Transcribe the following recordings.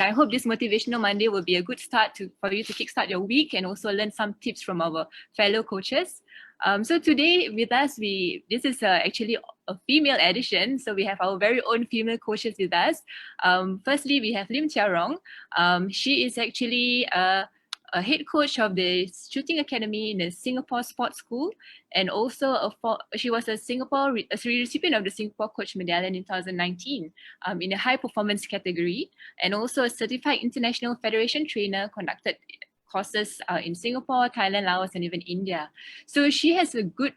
I hope this Motivational Monday will be a good start for you to kickstart your week and also learn some tips from our fellow coaches. So today with us, this is actually a female edition. So we have our very own female coaches with us. Firstly, we have Chea Rong. She is actually a head coach of the shooting academy in the Singapore Sports School, and also she was a recipient of the Singapore Coach Medallion in 2019 in the high performance category, and also a certified international federation trainer, conducted courses in Singapore, Thailand, Laos, and even India. So she has a good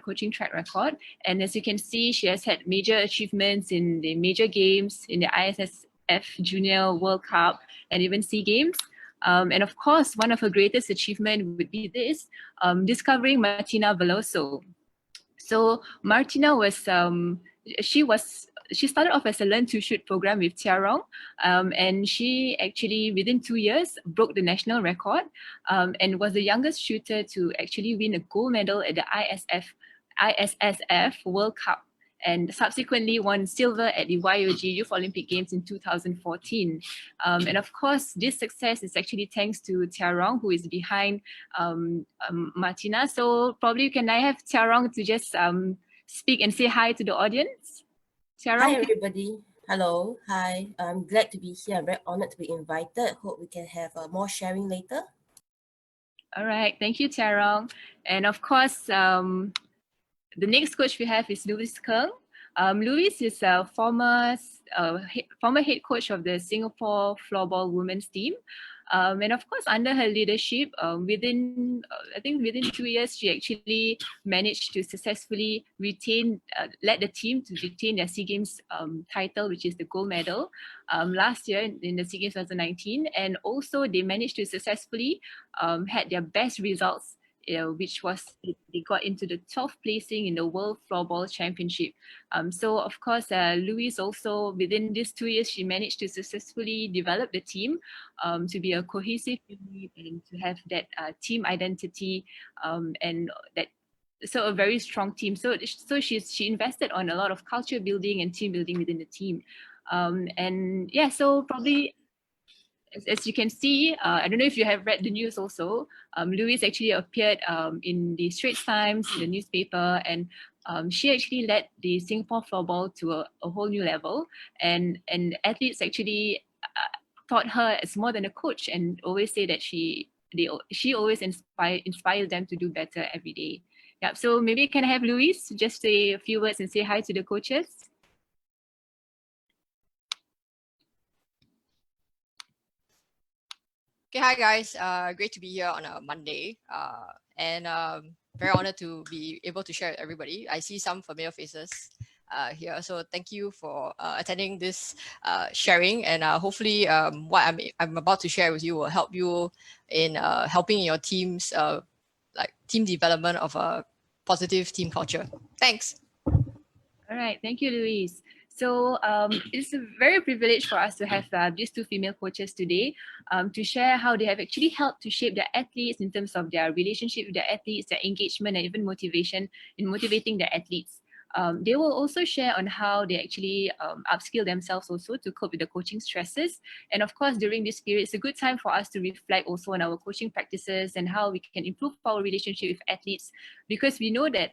coaching track record. And as you can see, she has had major achievements in the major games, in the ISSF Junior World Cup, and even SEA Games. And of course, one of her greatest achievements would be discovering Martina Veloso. So Martina she started off as a learn to shoot program with Chea Rong, and she actually within 2 years broke the national record, and was the youngest shooter to actually win a gold medal at the ISSF World Cup, and subsequently won silver at the YOG Youth Olympic Games in 2014. And of course, this success is actually thanks to Chea Rong, who is behind Martina. So probably can I have Chea Rong to just speak and say hi to the audience? Chea Rong. Hi, everybody. Hello. Hi. I'm glad to be here. I'm very honored to be invited. Hope we can have more sharing later. All right. Thank you, Chea Rong. And of course, the next coach we have is Louise Khng. Louise is a former head coach of the Singapore floorball women's team. And of course, under her leadership, within 2 years, she actually managed to successfully led the team to retain their SEA Games title, which is the gold medal, last year in the SEA Games 2019. And also they managed to successfully had their best results, which was they got into the 12th placing in the World Floorball Championship. So of course, Louise also, within these 2 years, she managed to successfully develop the team to be a cohesive unit and to have that team identity, and so a very strong team. So she invested on a lot of culture building and team building within the team. And yeah, so probably, as you can see, I don't know if you have read the news also, Louise actually appeared in the Straits Times, in the newspaper, and she actually led the Singapore floorball to a whole new level. And athletes actually thought her as more than a coach, and always say that she always inspired them to do better every day. Yeah, so maybe can I have Louise just say a few words and say hi to the coaches? Okay, hi guys. Great to be here on a Monday, and very honored to be able to share with everybody. I see some familiar faces here, so thank you for attending this sharing, and hopefully what I'm about to share with you will help you in helping your teams, like team development of a positive team culture. Thanks. All right, thank you, Louise. So it's a very privilege for us to have these two female coaches today to share how they have actually helped to shape their athletes in terms of their relationship with their athletes, their engagement, and even motivation in motivating their athletes. They will also share on how they actually upskill themselves also to cope with the coaching stresses. And of course, during this period, it's a good time for us to reflect also on our coaching practices and how we can improve our relationship with athletes, because we know that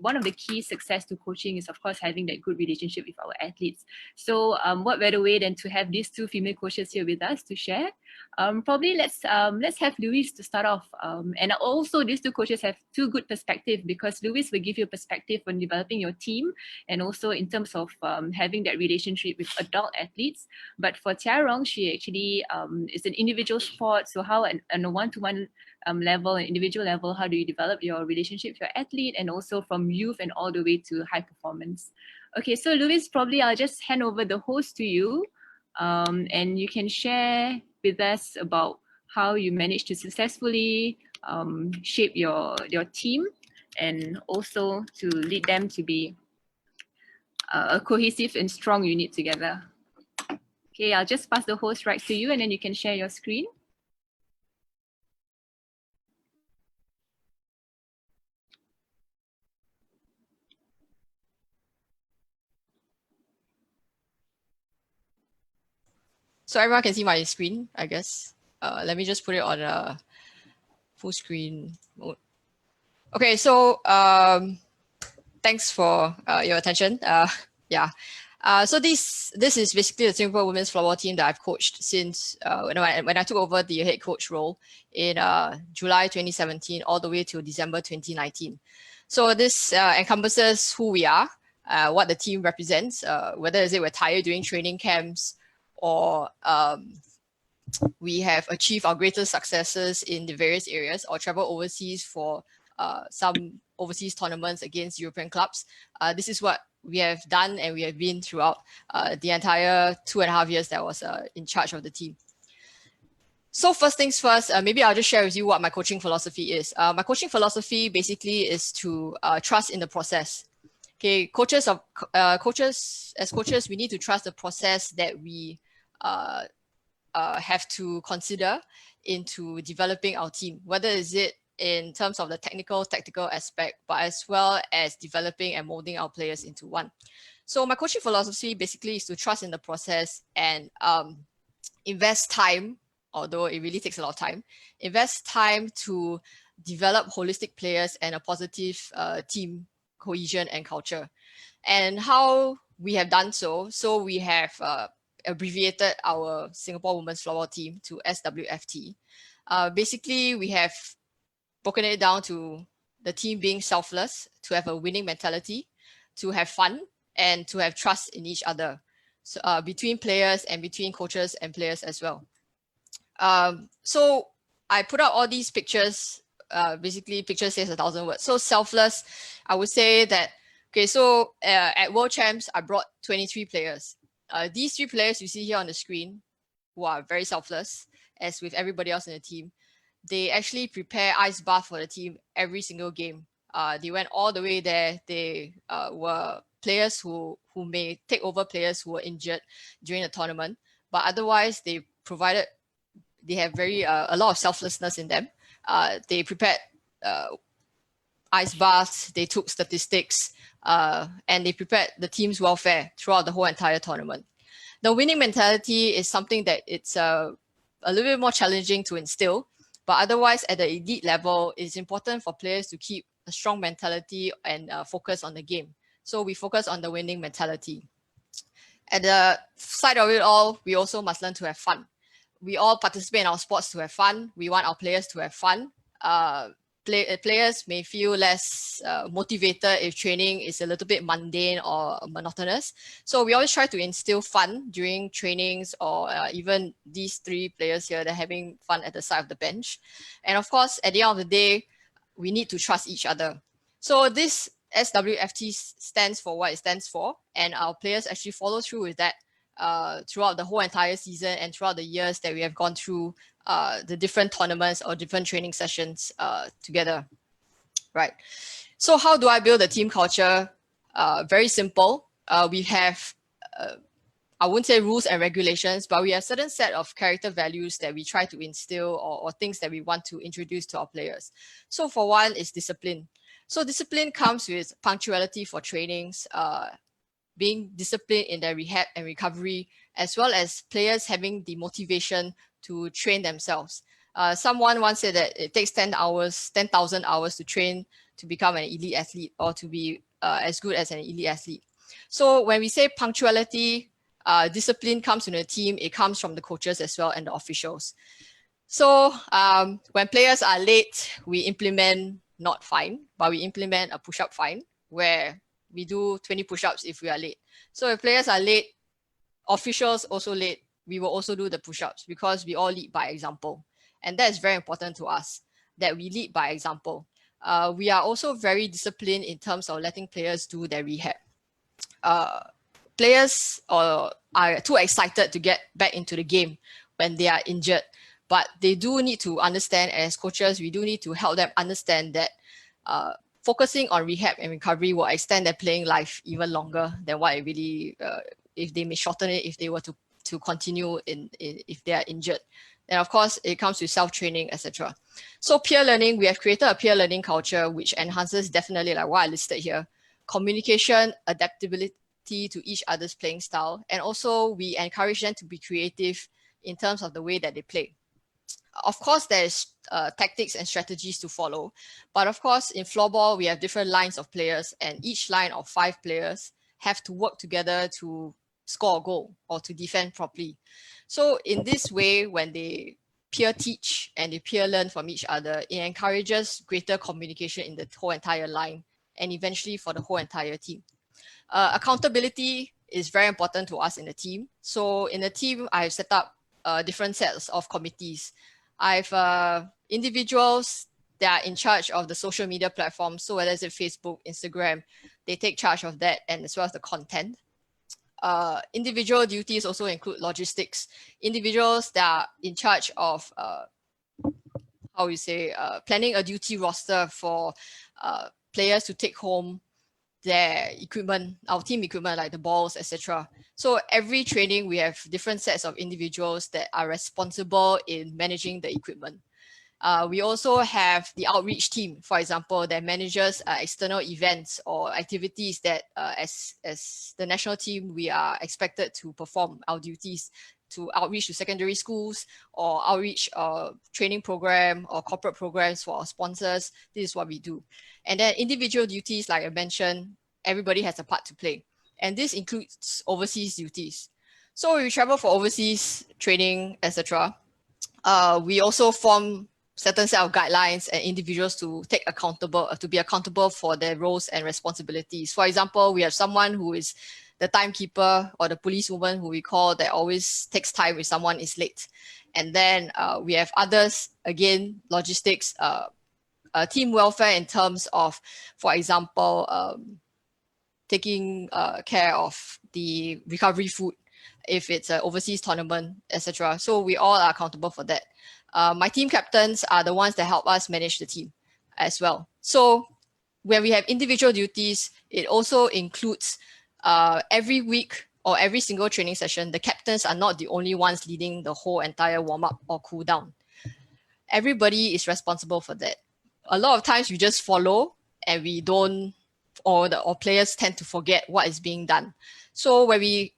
one of the key success to coaching is, of course, having that good relationship with our athletes. So what better way than to have these two female coaches here with us to share? Probably let's have Louise to start off. And also these two coaches have two good perspectives, because Louise will give you a perspective on developing your team and also in terms of having that relationship with adult athletes. But for Chea Rong, she actually is an individual sport. So how on a one-to-one level, an individual level, how do you develop your relationship with your athlete, and also from youth and all the way to high performance? Okay, so Louise, probably I'll just hand over the host to you, and you can share with us about how you managed to successfully shape your team and also to lead them to be a cohesive and strong unit together. Okay, I'll just pass the host right to you, and then you can share your screen. So everyone can see my screen, I guess. Let me just put it on full screen mode. Okay, so thanks for your attention. Yeah. So this is basically the Singapore women's floorball team that I've coached since when I took over the head coach role in July 2017 all the way to December 2019. So this encompasses who we are, what the team represents, whether is it we're tired during training camps or we have achieved our greatest successes in the various areas or travel overseas for some overseas tournaments against European clubs. This is what we have done and we have been throughout the entire 2.5 years that I was in charge of the team. So first things first, maybe I'll just share with you what my coaching philosophy is. My coaching philosophy basically is to trust in the process. Okay, coaches, we need to trust the process that we have to consider into developing our team, whether is it in terms of the tactical aspect, but as well as developing and molding our players into one. So my coaching philosophy basically is to trust in the process and invest time, although it really takes a lot of time, invest time to develop holistic players and a positive team cohesion and culture. And how we have done so we have abbreviated our Singapore Women's Floorball team to SWFT. Basically, we have broken it down to the team being selfless, to have a winning mentality, to have fun, and to have trust in each other. So, between players and between coaches and players as well. So I put out all these pictures. Basically, picture says 1,000 words. So selfless, I would say that, okay, so at World Champs, I brought 23 players. These 3 players you see here on the screen, who are very selfless, as with everybody else in the team, they actually prepare ice bath for the team every single game. They went all the way there. They were players who may take over players who were injured during the tournament, but otherwise they have a lot of selflessness in them. They prepared ice baths, they took statistics, and they prepared the team's welfare throughout the whole entire tournament. The winning mentality is something that it's a little bit more challenging to instill, but otherwise at the elite level, it's important for players to keep a strong mentality and focus on the game. So we focus on the winning mentality. At the side of it all, we also must learn to have fun. We all participate in our sports to have fun. We want our players to have fun. Players may feel less motivated if training is a little bit mundane or monotonous. So we always try to instill fun during trainings, or even these 3 players here, they're having fun at the side of the bench. And of course, at the end of the day, we need to trust each other. So this SWFT stands for what it stands for, and our players actually follow through with that throughout the whole entire season and throughout the years that we have gone through the different tournaments or different training sessions together, right? So how do I build a team culture? Very simple. We have, I wouldn't say rules and regulations, but we have a certain set of character values that we try to instill or things that we want to introduce to our players. So for one is discipline. So discipline comes with punctuality for trainings, being disciplined in their rehab and recovery, as well as players having the motivation to train themselves. Someone once said that it takes 10,000 hours to train to become an elite athlete or to be as good as an elite athlete. So when we say punctuality, discipline comes from the team, it comes from the coaches as well and the officials. So when players are late, we implement not fine, but we implement a push-up fine where we do 20 push-ups if we are late. So if players are late, officials also late, we will also do the push-ups because we all lead by example. And that is very important to us, that we lead by example. We are also very disciplined in terms of letting players do their rehab. Players are too excited to get back into the game when they are injured, but they do need to understand, as coaches, we do need to help them understand that focusing on rehab and recovery will extend their playing life even longer than what it really, if they may shorten it, if they were to continue if they are injured. And of course, it comes with self-training, etc. So peer learning, we have created a peer learning culture which enhances definitely like what I listed here, communication, adaptability to each other's playing style. And also we encourage them to be creative in terms of the way that they play. Of course, there's tactics and strategies to follow, but of course, in floorball, we have different lines of players, and each line of 5 players have to work together to score a goal or to defend properly. So in this way, when they peer teach and they peer learn from each other, it encourages greater communication in the whole entire line and eventually for the whole entire team. Accountability is very important to us in the team. So in the team, I've set up different sets of committees. I've individuals that are in charge of the social media platforms. So whether it's Facebook, Instagram, they take charge of that, and as well as the content. Individual duties also include logistics. Individuals that are in charge of planning a duty roster for players to take home their equipment, our team equipment, like the balls, etc. So every training, we have different sets of individuals that are responsible in managing the equipment. We also have the outreach team, for example, that manages external events or activities that as the national team, we are expected to perform our duties to outreach to secondary schools or outreach training program or corporate programs for our sponsors. This is what we do. And then individual duties, like I mentioned, everybody has a part to play. And this includes overseas duties. So we travel for overseas training, etc. We also form certain set of guidelines and individuals to be accountable for their roles and responsibilities. For example, we have someone who is the timekeeper or the policewoman who we call that always takes time if someone is late. And then we have others, again, logistics, team welfare in terms of, for example, taking care of the recovery food if it's an overseas tournament, etc. So we all are accountable for that. My team captains are the ones that help us manage the team as well. So when we have individual duties, it also includes every week or every single training session, the captains are not the only ones leading the whole entire warm-up or cool down. Everybody is responsible for that. A lot of times we just follow and we don't, or players tend to forget what is being done. So when we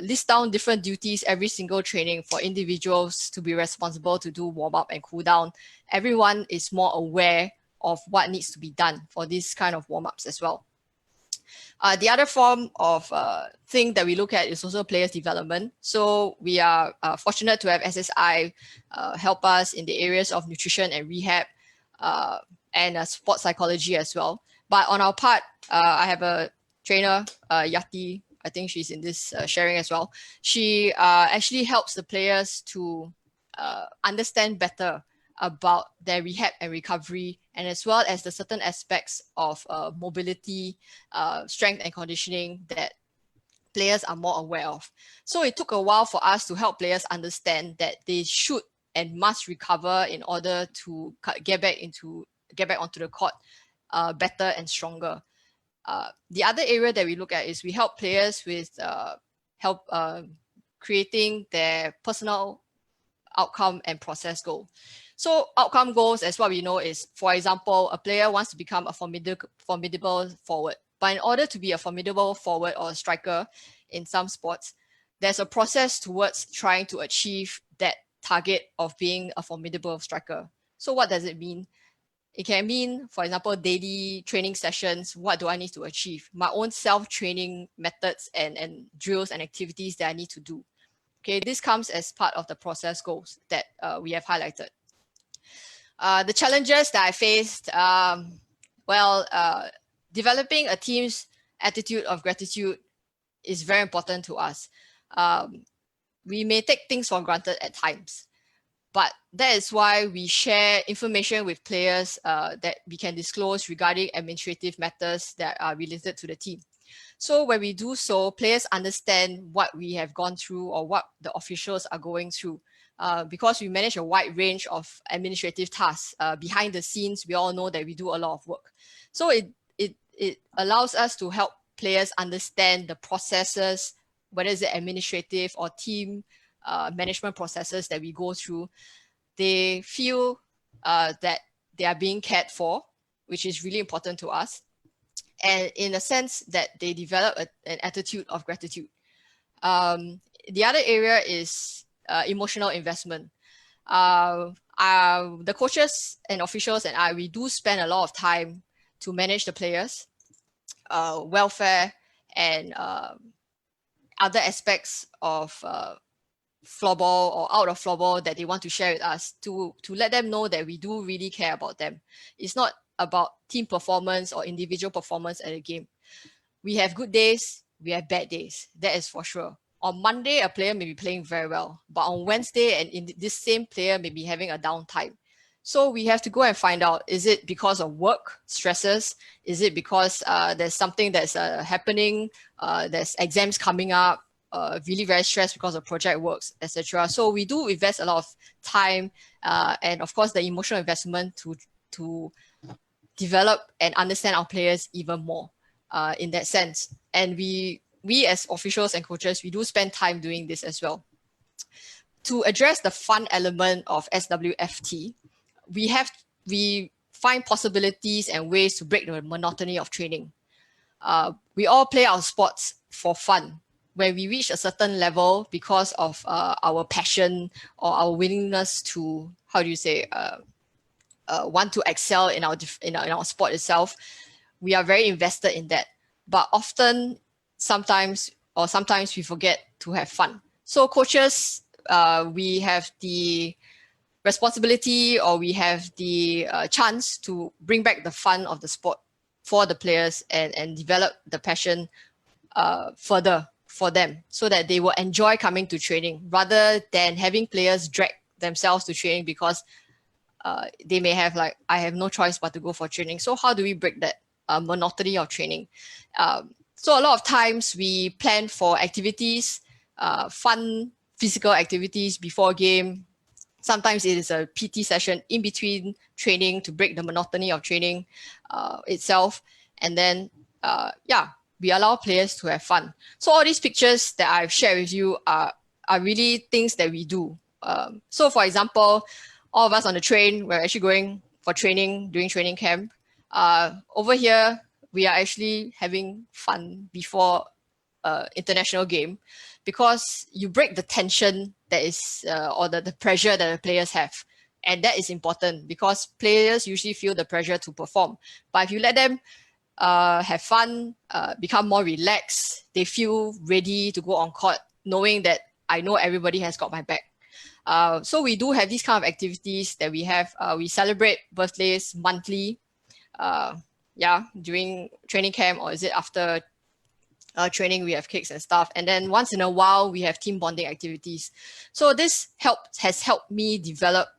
list down different duties every single training for individuals to be responsible to do warm up and cool down, everyone is more aware of what needs to be done for this kind of warm ups as well. The other form of thing that we look at is also players development. So we are fortunate to have SSI help us in the areas of nutrition and rehab and sports psychology as well. But on our part, I have a trainer, Yati. I think she's in this sharing as well. She actually helps the players to understand better about their rehab and recovery, and as well as the certain aspects of mobility, strength and conditioning that players are more aware of. So it took a while for us to help players understand that they should and must recover in order to get back onto the court better and stronger. The other area that we look at is we help players with creating their personal outcome and process goal. So outcome goals, as what we know, is, for example, a player wants to become a formidable forward. But in order to be a formidable forward or a striker in some sports, there's a process towards trying to achieve that target of being a formidable striker. So what does it mean? It can mean, for example, daily training sessions. What do I need to achieve? My own self-training methods and drills and activities that I need to do. Okay, this comes as part of the process goals that we have highlighted. The challenges that I faced, developing a team's attitude of gratitude is very important to us. We may take things for granted at times, but that is why we share information with players that we can disclose regarding administrative matters that are related to the team. So when we do so, players understand what we have gone through or what the officials are going through. Because we manage a wide range of administrative tasks behind the scenes, we all know that we do a lot of work. So it allows us to help players understand the processes, whether it's administrative or team management processes that we go through. They feel that they are being cared for, which is really important to us. And in a sense that they develop an attitude of gratitude. The other area is emotional investment. The coaches and officials and we do spend a lot of time to manage the players, welfare, and other aspects of floorball or out of floorball that they want to share with us to let them know that we do really care about them. It's not about team performance or individual performance at a game. We have good days, we have bad days. That is for sure. On Monday, a player may be playing very well, but on Wednesday, this same player may be having a downtime. So we have to go and find out, is it because of work stresses? Is it because there's something that's happening? There's exams coming up, really very stressed because of project works, etc. So we do invest a lot of time and of course the emotional investment to develop and understand our players even more in that sense. And we as officials and coaches, we do spend time doing this as well. To address the fun element of SWFT, we find possibilities and ways to break the monotony of training. We all play our sports for fun. When we reach a certain level because of our passion or our willingness to, want to excel in our sport itself, we are very invested in that. But often, sometimes we forget to have fun. So coaches, we have the responsibility or we have the chance to bring back the fun of the sport for the players and develop the passion further for them so that they will enjoy coming to training rather than having players drag themselves to training because they may have I have no choice but to go for training. So how do we break that monotony of training? So a lot of times we plan for activities, fun physical activities before game. Sometimes it is a PT session in between training to break the monotony of training itself. And then, we allow players to have fun. So all these pictures that I've shared with you are really things that we do. So for example, all of us on the train, we're actually going for training during training camp. Over here, we are actually having fun before international game because you break the tension that is or the pressure that the players have. And that is important because players usually feel the pressure to perform. But if you let them have fun, become more relaxed, they feel ready to go on court, knowing that I know everybody has got my back. So we do have these kind of activities that we have. We celebrate birthdays monthly, during training camp, or is it after training, we have cakes and stuff. And then once in a while, we have team bonding activities. So this has helped me develop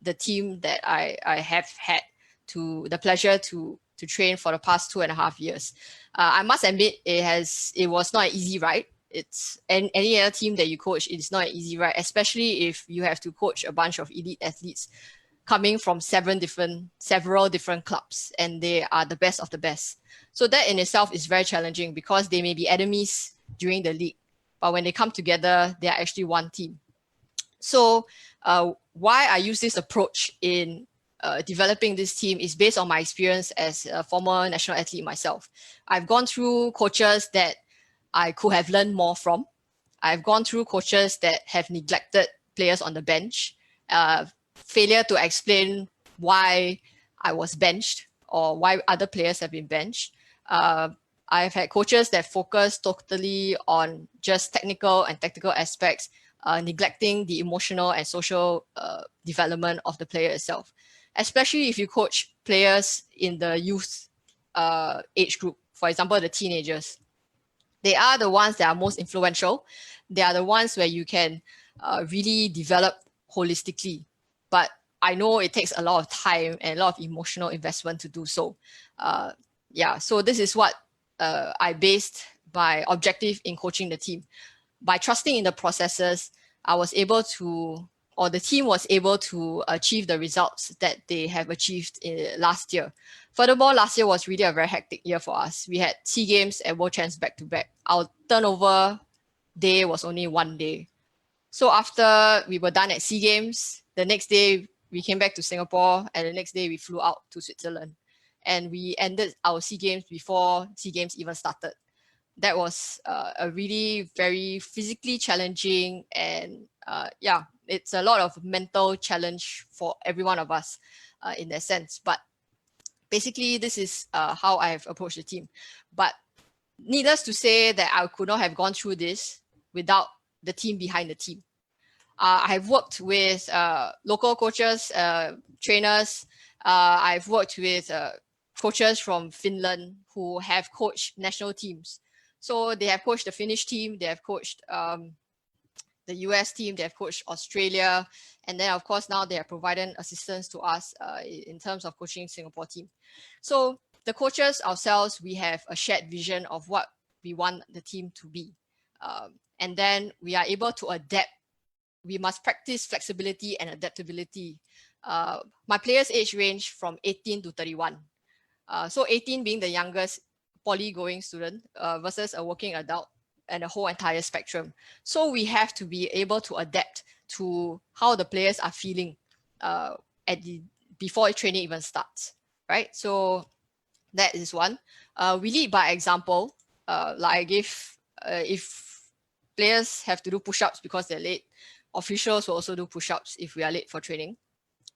the team that I have had to the pleasure to train for the past 2.5 years. I must admit, it was not an easy ride. It's any other team that you coach, it's not an easy ride, especially if you have to coach a bunch of elite athletes coming from several different clubs, and they are the best of the best. So that in itself is very challenging because they may be enemies during the league, but when they come together, they are actually one team. So why I use this approach in developing this team is based on my experience as a former national athlete myself. I've gone through coaches that I could have learned more from. I've gone through coaches that have neglected players on the bench, failure to explain why I was benched or why other players have been benched. I've had coaches that focus totally on just technical and tactical aspects, neglecting the emotional and social development of the player itself. Especially if you coach players in the youth age group, for example, the teenagers. They are the ones that are most influential. They are the ones where you can really develop holistically. But I know it takes a lot of time and a lot of emotional investment to do so. So this is what I based my objective in coaching the team. By trusting in the processes, I was able to, or the team was able to achieve the results that they have achieved last year. Furthermore, last year was really a very hectic year for us. We had SEA Games and World Champs back to back. Our turnover day was only one day. So after we were done at SEA Games, the next day we came back to Singapore, and the next day we flew out to Switzerland. And we ended our SEA Games before SEA Games even started. That was a really very physically challenging and yeah, it's a lot of mental challenge for every one of us in that sense. But basically, this is how I have approached the team. But needless to say that I could not have gone through this without the team behind the team. I have worked with local coaches, trainers. I've worked with coaches from Finland who have coached national teams. So they have coached the Finnish team, they have coached the US team, they have coached Australia, and then of course now they are providing assistance to us in terms of coaching Singapore team. So the coaches ourselves, we have a shared vision of what we want the team to be. And then we are able to adapt. We must practice flexibility and adaptability. My players' age range from 18 to 31. So 18 being the youngest poly-going student versus a working adult and a whole entire spectrum. So we have to be able to adapt to how the players are feeling before training even starts, right? So that is one. We lead by example. Like I gave, if players have to do push-ups because they're late, officials will also do push-ups if we are late for training.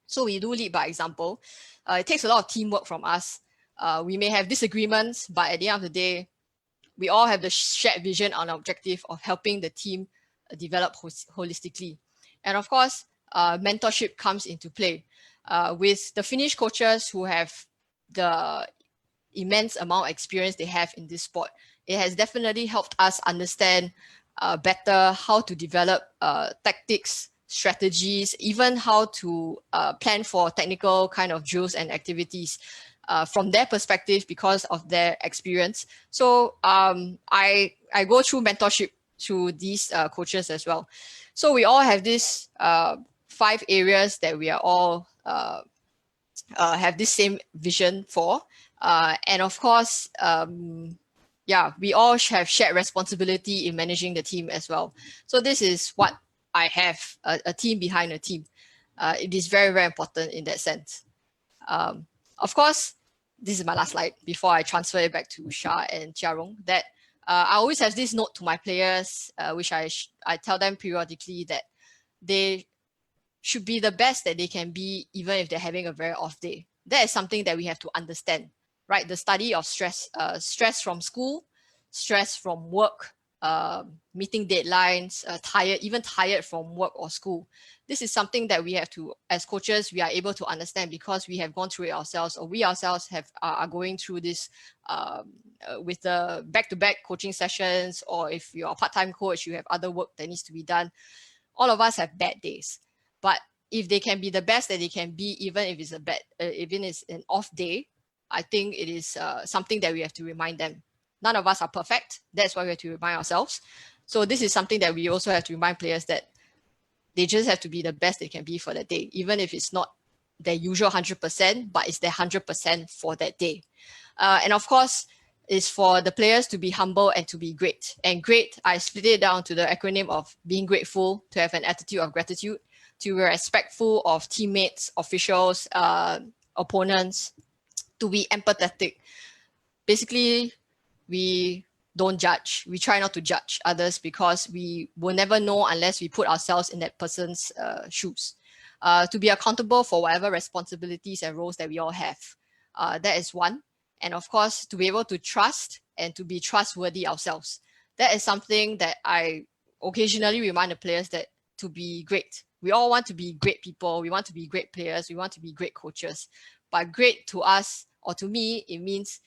So we do lead by example. It takes a lot of teamwork from us. We may have disagreements, but at the end of the day, we all have the shared vision and objective of helping the team develop holistically. And of course, mentorship comes into play. With the Finnish coaches who have the immense amount of experience they have in this sport, it has definitely helped us understand better how to develop tactics, strategies, even how to plan for technical kind of drills and activities from their perspective because of their experience. So I go through mentorship to these coaches as well. So we all have this 5 areas that we are all have this same vision for. And of course, yeah, we all have shared responsibility in managing the team as well. So this is what I have, a team behind a team. It is very, very important in that sense. Of course, this is my last slide before I transfer it back to Chea and Rong, that I always have this note to my players, which I tell them periodically that they should be the best that they can be, even if they're having a very off day. That is something that we have to understand, right? The study of stress, stress from school, stress from work, meeting deadlines, even tired from work or school. This is something that we have to, as coaches, we are able to understand because we have gone through it ourselves, or we ourselves are going through this with the back-to-back coaching sessions, or if you're a part-time coach, you have other work that needs to be done. All of us have bad days. But if they can be the best that they can be, even if it's even it's an off day, I think it is something that we have to remind them. None of us are perfect. That's why we have to remind ourselves. So this is something that we also have to remind players that they just have to be the best they can be for that day, even if it's not their usual 100%, but it's their 100% for that day. And of course, is for the players to be humble and to be great. And great, I split it down to the acronym of being grateful, to have an attitude of gratitude, to be respectful of teammates, officials, opponents, to be empathetic. Basically, we don't judge. We try not to judge others because we will never know unless we put ourselves in that person's shoes. To be accountable for whatever responsibilities and roles that we all have. That is one. And of course, to be able to trust and to be trustworthy ourselves. That is something that I occasionally remind the players that to be great. We all want to be great people. We want to be great players. We want to be great coaches. But great to us, or to me, it means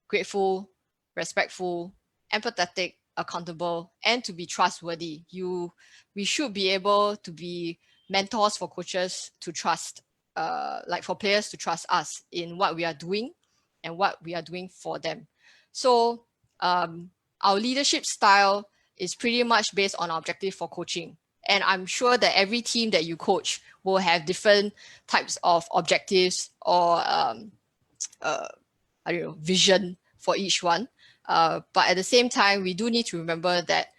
grateful, respectful, empathetic, accountable, and to be trustworthy. We should be able to be mentors for coaches to trust, like for players to trust us in what we are doing and what we are doing for them. So our leadership style is pretty much based on our objective for coaching. And I'm sure that every team that you coach will have different types of objectives or I don't know, vision for each one. But at the same time, we do need to remember that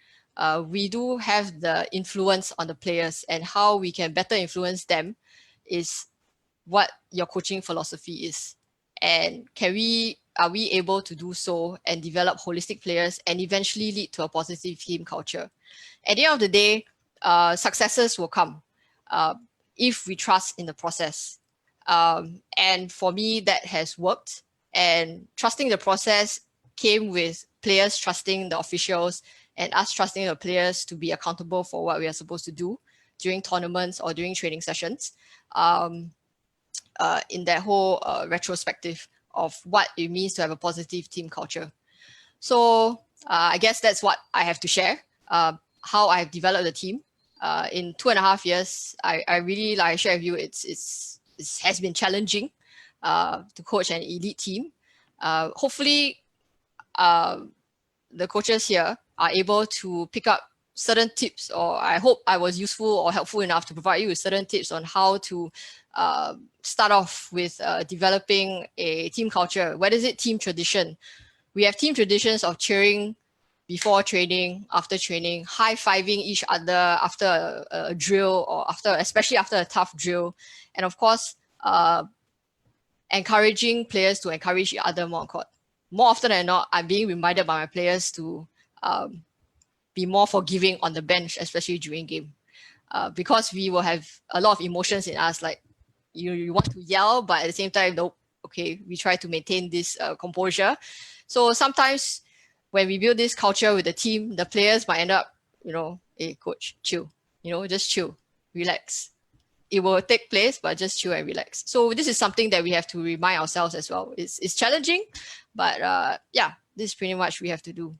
we do have the influence on the players, and how we can better influence them is what your coaching philosophy is. And are we able to do so and develop holistic players and eventually lead to a positive team culture? At the end of the day, successes will come if we trust in the process. And for me, that has worked. And trusting the process came with players trusting the officials and us trusting the players to be accountable for what we are supposed to do during tournaments or during training sessions. In that whole retrospective of what it means to have a positive team culture. So I guess that's what I have to share, how I've developed the team. In 2.5 years, I really, like I share with you, it has been challenging to coach an elite team. Hopefully, the coaches here are able to pick up certain tips, or I hope I was useful or helpful enough to provide you with certain tips on how to start off with developing a team culture. What is it? Team tradition. We have team traditions of cheering before training, after training, high-fiving each other after a drill, or especially after a tough drill. And of course, encouraging players to encourage each other more on court. More often than not, I'm being reminded by my players to be more forgiving on the bench, especially during game. Because we will have a lot of emotions in us, like you want to yell, but at the same time, nope, okay, we try to maintain this composure. So sometimes when we build this culture with the team, the players might end up, hey, coach, chill, just chill, relax. It will take place, but just chill and relax. So this is something that we have to remind ourselves as well. It's challenging, but yeah, this is pretty much we have to do.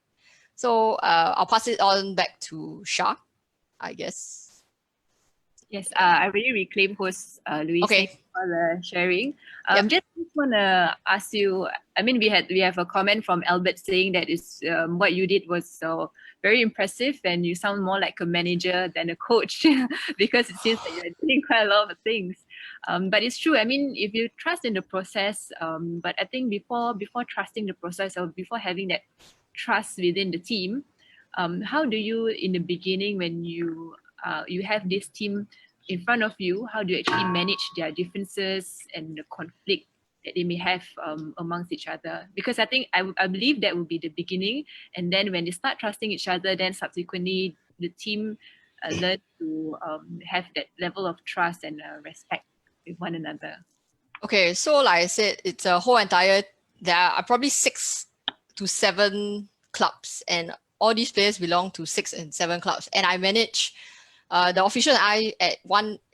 So I'll pass it on back to Shah, I guess. Yes, I really reclaim host Louise. Okay. Thank you for the sharing. Yep. Just want to ask you. I mean, we have a comment from Albert saying that is what you did was so very impressive, and you sound more like a manager than a coach because it seems that you're doing quite a lot of things. But it's true. I mean, if you trust in the process, but I think before trusting the process, or before having that trust within the team, how do you in the beginning, when you have this team in front of you, how do you actually manage their differences and the conflict that they may have amongst each other? Because I think I believe that will be the beginning, and then when they start trusting each other, then subsequently the team learn to have that level of trust and respect with one another. Okay, so like I said, it's a whole entire, there are probably 6 to 7 clubs, and all these players belong to 6 and 7 clubs. And I manage, the official and I,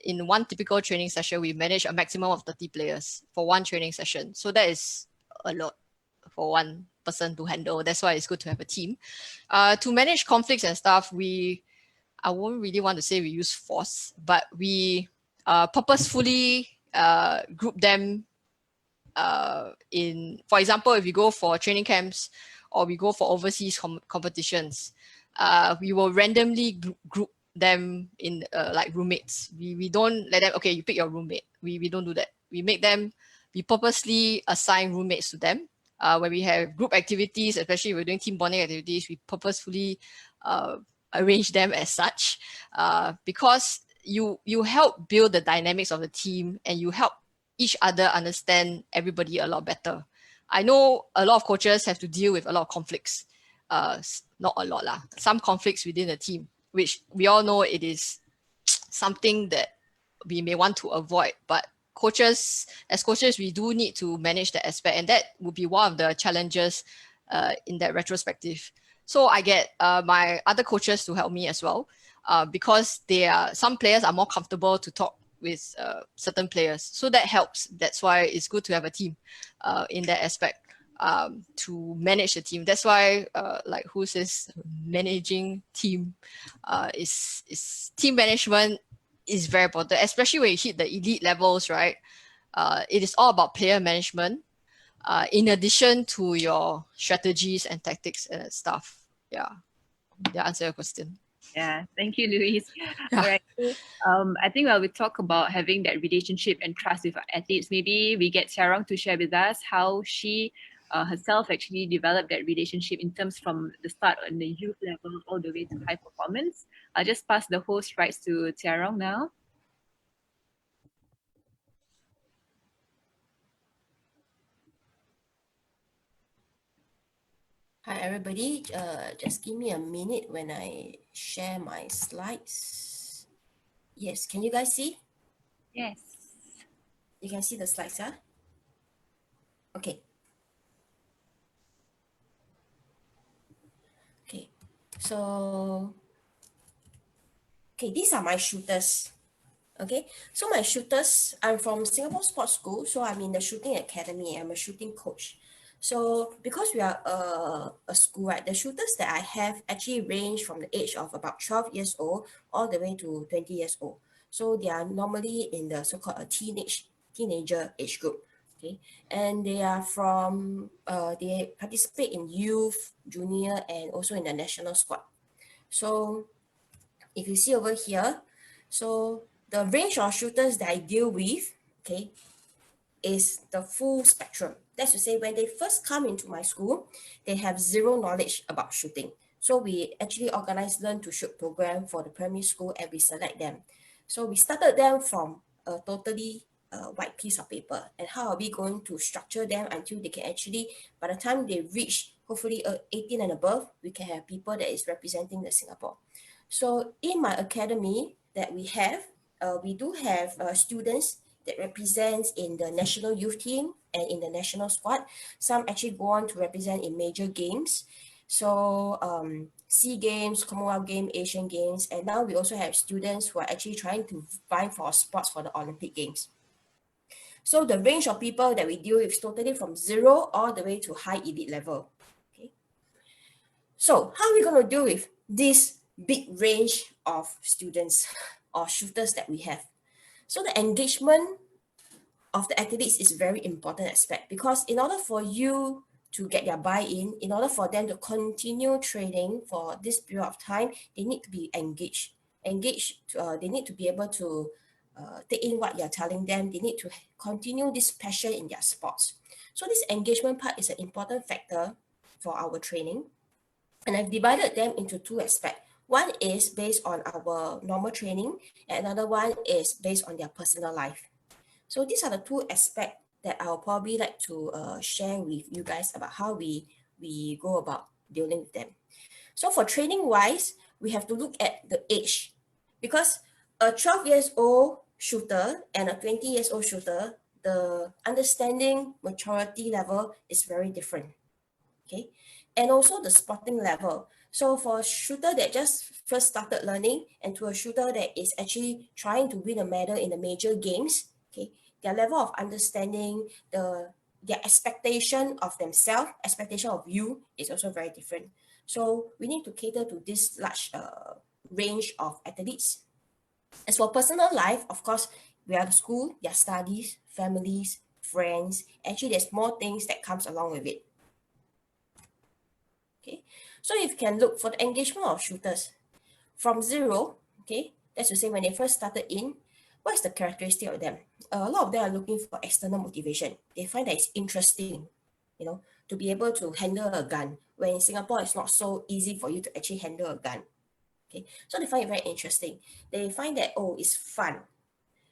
in one typical training session, we manage a maximum of 30 players for one training session. So that is a lot for one person to handle. That's why it's good to have a team. To manage conflicts and stuff, I won't really want to say we use force, but we purposefully group them in, for example, if we go for training camps or we go for overseas competitions, we will randomly group them in like roommates. We don't let them, okay, you pick your roommate. We don't do that. We purposely assign roommates to them. When we have group activities, especially if we're doing team bonding activities, we purposefully arrange them as such, because you help build the dynamics of the team, and you help each other understand everybody a lot better. I know a lot of coaches have to deal with a lot of conflicts. Not a lot lah. Some conflicts within the team, which we all know it is something that we may want to avoid. But as coaches, we do need to manage that aspect, and that would be one of the challenges in that retrospective. So I get my other coaches to help me as well, because some players are more comfortable to talk with certain players. So that helps. That's why it's good to have a team in that aspect, to manage the team. That's why, like who says managing team, is team management is very important, especially when you hit the elite levels, right? It is all about player management, in addition to your strategies and tactics and stuff. Yeah. Did I answer your question? Yeah, thank you, Louise. Yeah. All right. So, I think while we talk about having that relationship and trust with our athletes, maybe we get Rong to share with us how she herself actually developed that relationship in terms from the start on the youth level all the way to high performance. I'll just pass the host rights to Rong now. Hi everybody, just give me a minute when I share my slides. Yes, can you guys see? Yes. You can see the slides, huh? Okay. Okay. So, okay, these are my shooters. Okay, so my shooters, I'm from Singapore Sports School, so I'm in the shooting academy. I'm a shooting coach. So because we are a school, right, the shooters that I have actually range from the age of about 12 years old all the way to 20 years old. So they are normally in the so-called a teenager age group. Okay, and they are from they participate in youth, junior, and also in the national squad. So if you see over here, so the range of shooters that I deal with, okay, is the full spectrum. That's to say, when they first come into my school, they have zero knowledge about shooting. So we actually organize learn to shoot program for the primary school and we select them. So we started them from a totally white piece of paper. And how are we going to structure them until they can actually, by the time they reach hopefully 18 and above, we can have people that is representing the Singapore. So in my academy that we do have students that represents in the national youth team and in the national squad. Some actually go on to represent in major games. So SEA Games, Commonwealth Games, Asian Games, and now we also have students who are actually trying to vie for spots for the Olympic Games. So the range of people that we deal with is totally from zero all the way to high elite level. Okay. So how are we going to deal with this big range of students or shooters that we have? So the engagement of the athletes is very important aspect because in order for you to get their buy-in, in order for them to continue training for this period of time, they need to be engaged. They need to be able to take in what you're telling them. They need to continue this passion in their sports. So this engagement part is an important factor for our training. And I've divided them into two aspects. One is based on our normal training, and another one is based on their personal life. So these are the two aspects that I'll probably like to share with you guys about how we go about dealing with them. So for training wise, we have to look at the age because a 12 years old shooter and a 20 years old shooter, the understanding maturity level is very different. Okay, and also the sporting level. So for a shooter that just first started learning and to a shooter that is actually trying to win a medal in the major games, okay, their level of understanding, their expectation of themselves, expectation of you is also very different. So we need to cater to this large range of athletes. As for personal life, of course, we are the school, their studies, families, friends. Actually, there's more things that comes along with it. Okay, so if you can look for the engagement of shooters from zero, okay, that's to say when they first started in, what is the characteristic of them? A lot of them are looking for external motivation. They find that it's interesting, to be able to handle a gun. When in Singapore, it's not so easy for you to actually handle a gun. Okay, so they find it very interesting. They find that, oh, it's fun.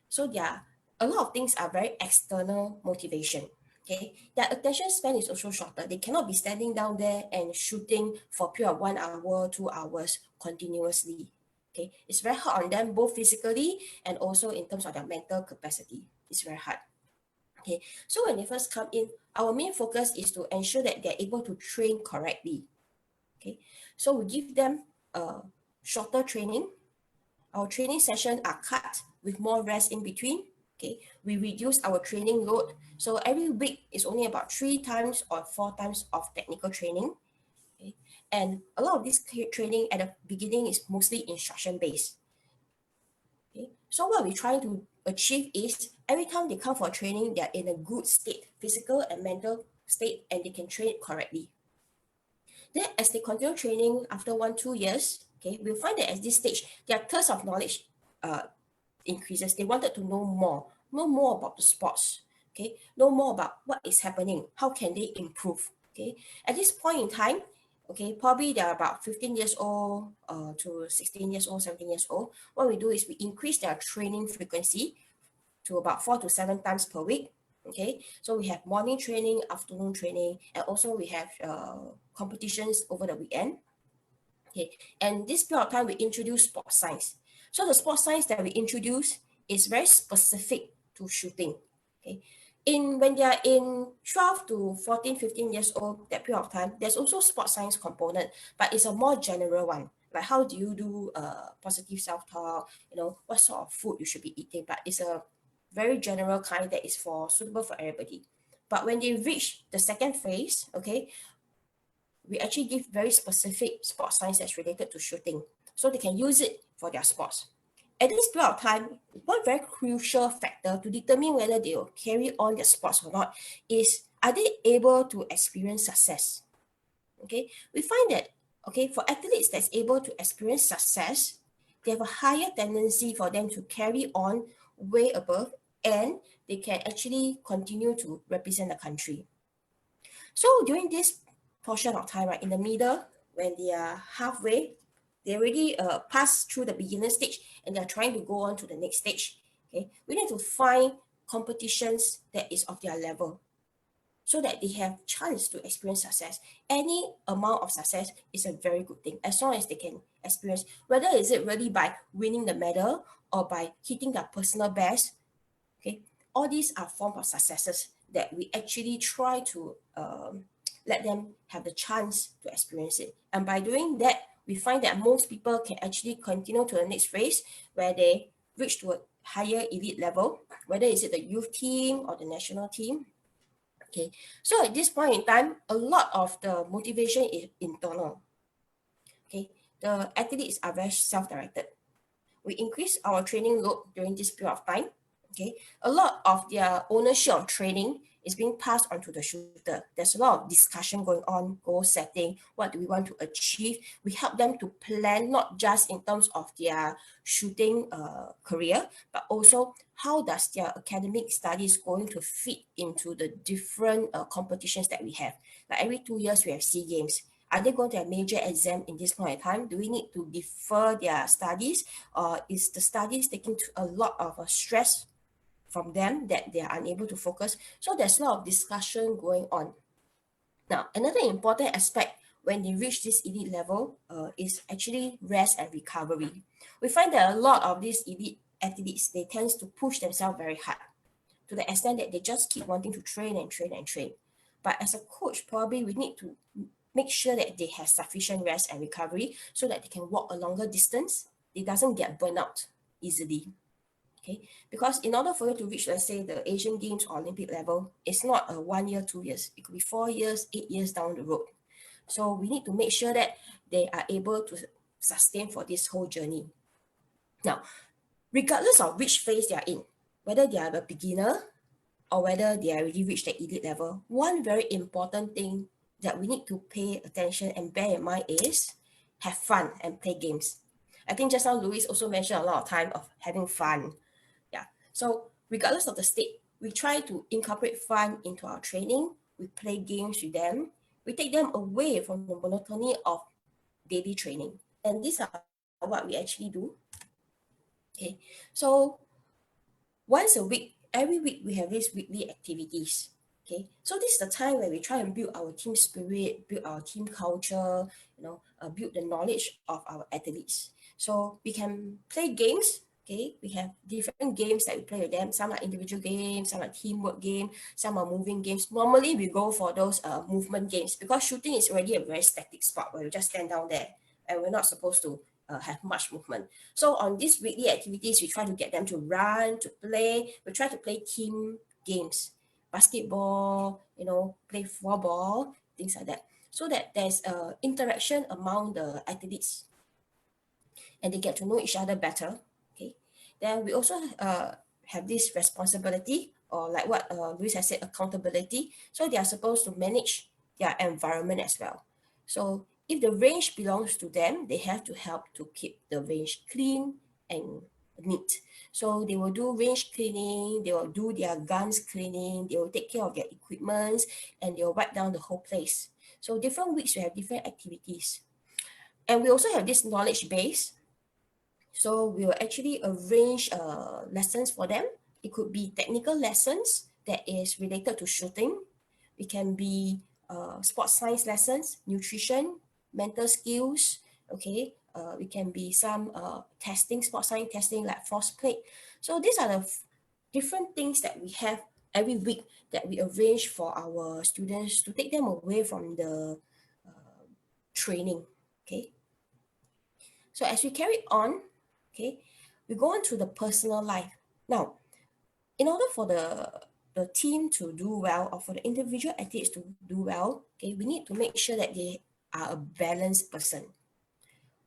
So a lot of things are very external motivation. Okay, their attention span is also shorter. They cannot be standing down there and shooting for a period of 1 hour, 2 hours continuously. Okay, it's very hard on them both physically and also in terms of their mental capacity. It's very hard. Okay, so when they first come in, our main focus is to ensure that they're able to train correctly. Okay, so we give them shorter training. Our training sessions are cut with more rest in between. Okay, we reduce our training load. So every week is only about 3 times or 4 times of technical training. Okay, and a lot of this training at the beginning is mostly instruction based. Okay, so what we try to achieve is every time they come for training, they're in a good state, physical and mental state, and they can train correctly. Then as they continue training after 1-2 years, okay, we'll find that at this stage, their thirst of knowledge increases. They wanted to know more about the sports, okay, know more about what is happening, how can they improve, okay. At this point in time, okay, probably they're about 15 years old to 16 years old, 17 years old. What we do is we increase their training frequency to about 4 to 7 times per week. Okay, so we have morning training, afternoon training, and also we have competitions over the weekend. Okay, and this period of time we introduce sports science. So the sports science that we introduce is very specific to shooting. Okay. When they are in 12 to 14, 15 years old, that period of time, there's also sports science component, but it's a more general one. Like how do you do positive self-talk, what sort of food you should be eating, but it's a very general kind that is suitable for everybody. But when they reach the second phase, okay, we actually give very specific sports science that's related to shooting, so they can use it for their sports. At this period of time, one very crucial factor to determine whether they will carry on their sports or not is, are they able to experience success? Okay, we find that, okay, for athletes that's able to experience success, they have a higher tendency for them to carry on way above, and they can actually continue to represent the country. So during this portion of time, right, in the middle, when they are halfway, they already pass through the beginner stage and they're trying to go on to the next stage. Okay, we need to find competitions that is of their level so that they have chance to experience success. Any amount of success is a very good thing, as long as they can experience, whether is it really by winning the medal or by hitting their personal best. Okay, all these are form of successes that we actually try to let them have the chance to experience it. And by doing that, we find that most people can actually continue to the next phase where they reach to a higher elite level, whether it's the youth team or the national team. Okay, so at this point in time, a lot of the motivation is internal. Okay, the athletes are very self-directed. We increase our training load during this period of time. Okay, a lot of their ownership of training is being passed on to the shooter. There's a lot of discussion going on, goal setting, what do we want to achieve. We help them to plan not just in terms of their shooting career, but also how does their academic studies going to fit into the different competitions that we have. Like every 2 years we have SEA Games. Are they going to have major exam in this point in time? Do we need to defer their studies? Or is the studies taking a lot of stress from them that they are unable to focus? So there's a lot of discussion going on. Now, another important aspect when they reach this elite level is actually rest and recovery. We find that a lot of these elite athletes, they tend to push themselves very hard to the extent that they just keep wanting to train and train and train. But as a coach, probably we need to make sure that they have sufficient rest and recovery so that they can walk a longer distance. They doesn't get burnt out easily. Okay, because in order for you to reach, let's say, the Asian Games or Olympic level, it's not a 1 year, 2 years. It could be 4 years, 8 years down the road. So we need to make sure that they are able to sustain for this whole journey. Now, regardless of which phase they are in, whether they are a beginner or whether they already reached the elite level, one very important thing that we need to pay attention and bear in mind is have fun and play games. I think just now Louise also mentioned a lot of time of having fun. Yeah. So regardless of the state, we try to incorporate fun into our training. We play games with them. We take them away from the monotony of daily training. And these are what we actually do. Okay. So once a week, every week we have these weekly activities. Okay, so this is the time where we try and build our team spirit, build our team culture, build the knowledge of our athletes. So we can play games. Okay, we have different games that we play with them. Some are individual games, some are teamwork games, some are moving games. Normally we go for those movement games because shooting is already a very static sport where we just stand down there and we're not supposed to have much movement. So on these weekly activities, we try to get them to run, to play. We try to play team games, basketball, play floorball, things like that. So that there's interaction among the athletes and they get to know each other better. Okay. Then we also have this responsibility, or like what Louise has said, accountability. So they are supposed to manage their environment as well. So if the range belongs to them, they have to help to keep the range clean and neat. So they will do range cleaning, they will do their guns cleaning, they will take care of their equipment, and they will wipe down the whole place. So different weeks we have different activities. And we also have this knowledge base. So we will actually arrange lessons for them. It could be technical lessons that is related to shooting. It can be sports science lessons, nutrition, mental skills, okay, it can be some testing, sports science testing like force plate. So these are the different things that we have every week that we arrange for our students to take them away from the training. Okay. So as we carry on, okay, we go on to the personal life. Now, in order for the team to do well, or for the individual athletes to do well, okay, we need to make sure that they are a balanced person.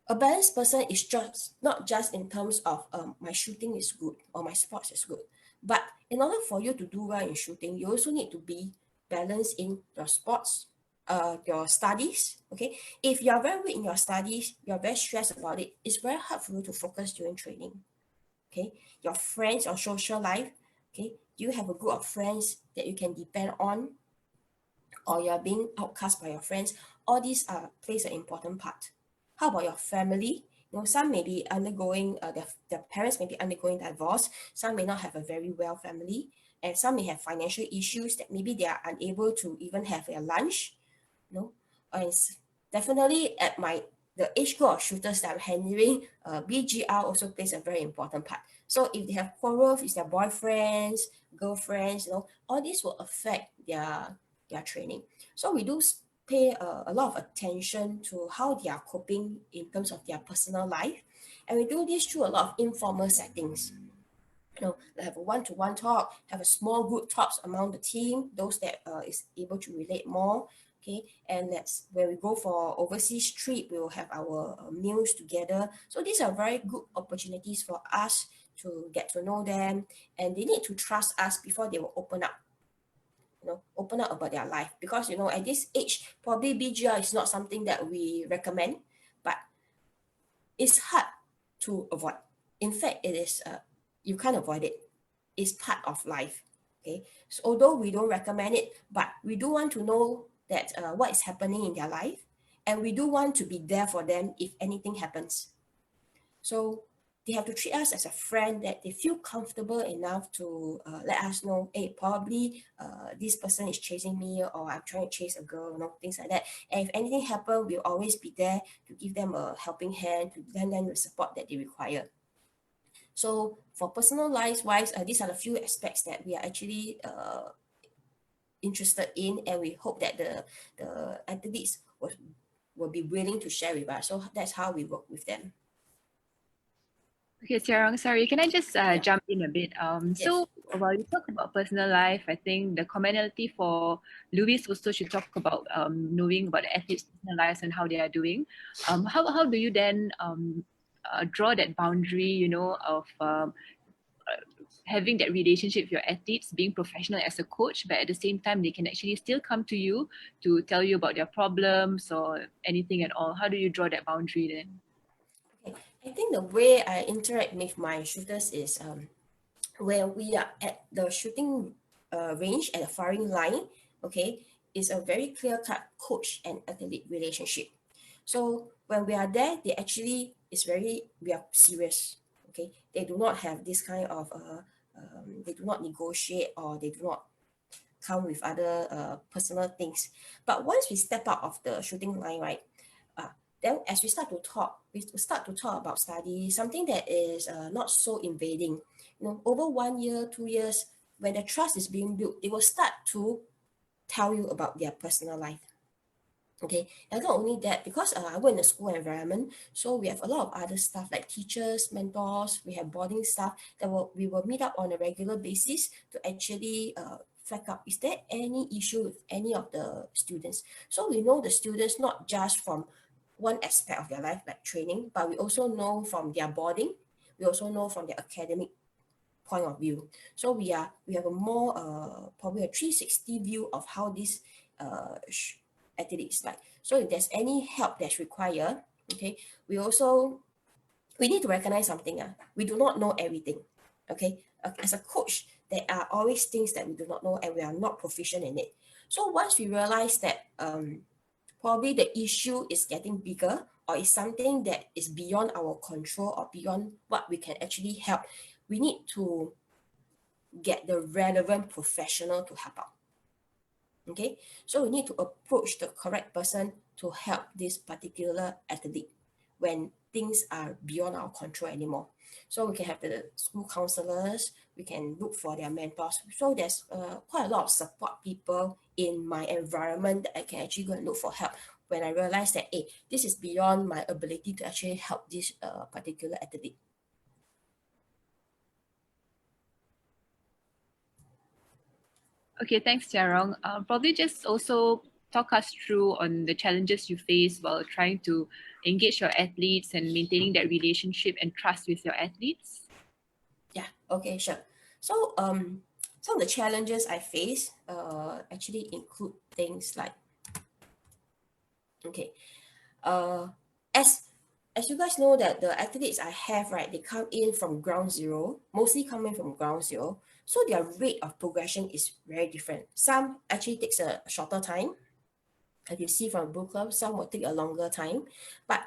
A balanced person is just not just in terms of my shooting is good or my sports is good, but in order for you to do well in shooting, you also need to be balanced in your sports, your studies. Okay, if you are very weak in your studies, you are very stressed about it, it's very hard for you to focus during training. Okay, your friends, your social life. Okay, do you have a group of friends that you can depend on, or you're being outcast by your friends? All these plays an important part. How about your family? You know, some may be undergoing their parents may be undergoing divorce. Some may not have a very well family, and some may have financial issues that maybe they are unable to even have their lunch. You know, and definitely at the age group of shooters that I'm handling, BGR also plays a very important part. So if they have quarrels with their boyfriends, girlfriends, you know, all this will affect their training. So we do pay a lot of attention to how they are coping in terms of their personal life, and we do this through a lot of informal settings. You know, have a one-to-one talk, have a small group talks among the team, those that is able to relate more. Okay, and that's when we go for overseas trip, we will have our meals together. So these are very good opportunities for us to get to know them, and they need to trust us before they will open up. You know, open up about their life, because you know at this age probably BGR is not something that we recommend, but it's hard to avoid. In fact, it is you can't avoid it. It's part of life. Okay, so although we don't recommend it, but we do want to know that what is happening in their life, and we do want to be there for them if anything happens. So they have to treat us as a friend, that they feel comfortable enough to let us know, hey, probably this person is chasing me, or I'm trying to chase a girl, you know, things like that. And if anything happens, we'll always be there to give them a helping hand, to lend them the support that they require. So for personal life wise, these are the few aspects that we are actually interested in, and we hope that the athletes will be willing to share with us. So that's how we work with them. Okay, Rong, sorry, can I just jump in a bit? Yes. So while you talk about personal life, I think the commonality for Louise also should talk about knowing about the athletes' personal lives and how they are doing. How do you then draw that boundary, you know, of having that relationship with your athletes, being professional as a coach, but at the same time, they can actually still come to you to tell you about their problems or anything at all? How do you draw that boundary then? Okay. I think the way I interact with my shooters is when we are at the shooting range, at the firing line, okay, is a very clear-cut coach and athlete relationship. So when we are there, they actually we are serious. Okay, they do not have this kind of they do not negotiate, or they do not come with other personal things. But once we step out of the shooting line, right, then as we start to talk about study, something that is not so invading. You know, over 1 year, 2 years, when the trust is being built, they will start to tell you about their personal life. Okay, and not only that, because I work in a school environment, so we have a lot of other stuff like teachers, mentors, we have boarding staff that we will meet up on a regular basis to actually flag up, is there any issue with any of the students? So we know the students not just from one aspect of their life, like training, but we also know from their boarding, we also know from their academic point of view. So we have a more probably a 360 view of how this athlete is like. So if there's any help that's required, okay, we need to recognize something. We do not know everything. Okay, as a coach, there are always things that we do not know, and we are not proficient in it. So once we realize that probably the issue is getting bigger, or is something that is beyond our control, or beyond what we can actually help, we need to get the relevant professional to help out. Okay, so we need to approach the correct person to help this particular athlete when things are beyond our control anymore. So we can have the school counselors, we can look for their mentors. So there's quite a lot of support people in my environment that I can actually go and look for help when I realize that, hey, this is beyond my ability to actually help this particular athlete. Okay, thanks, Rong. Probably just also talk us through on the challenges you face while trying to engage your athletes and maintaining that relationship and trust with your athletes. Yeah, okay, sure. So some of the challenges I face actually include things like, okay, uh, as you guys know that the athletes I have, right, they come in from ground zero, mostly coming from ground zero. So their rate of progression is very different. Some actually takes a shorter time. As you see from Blue Club, some will take a longer time. But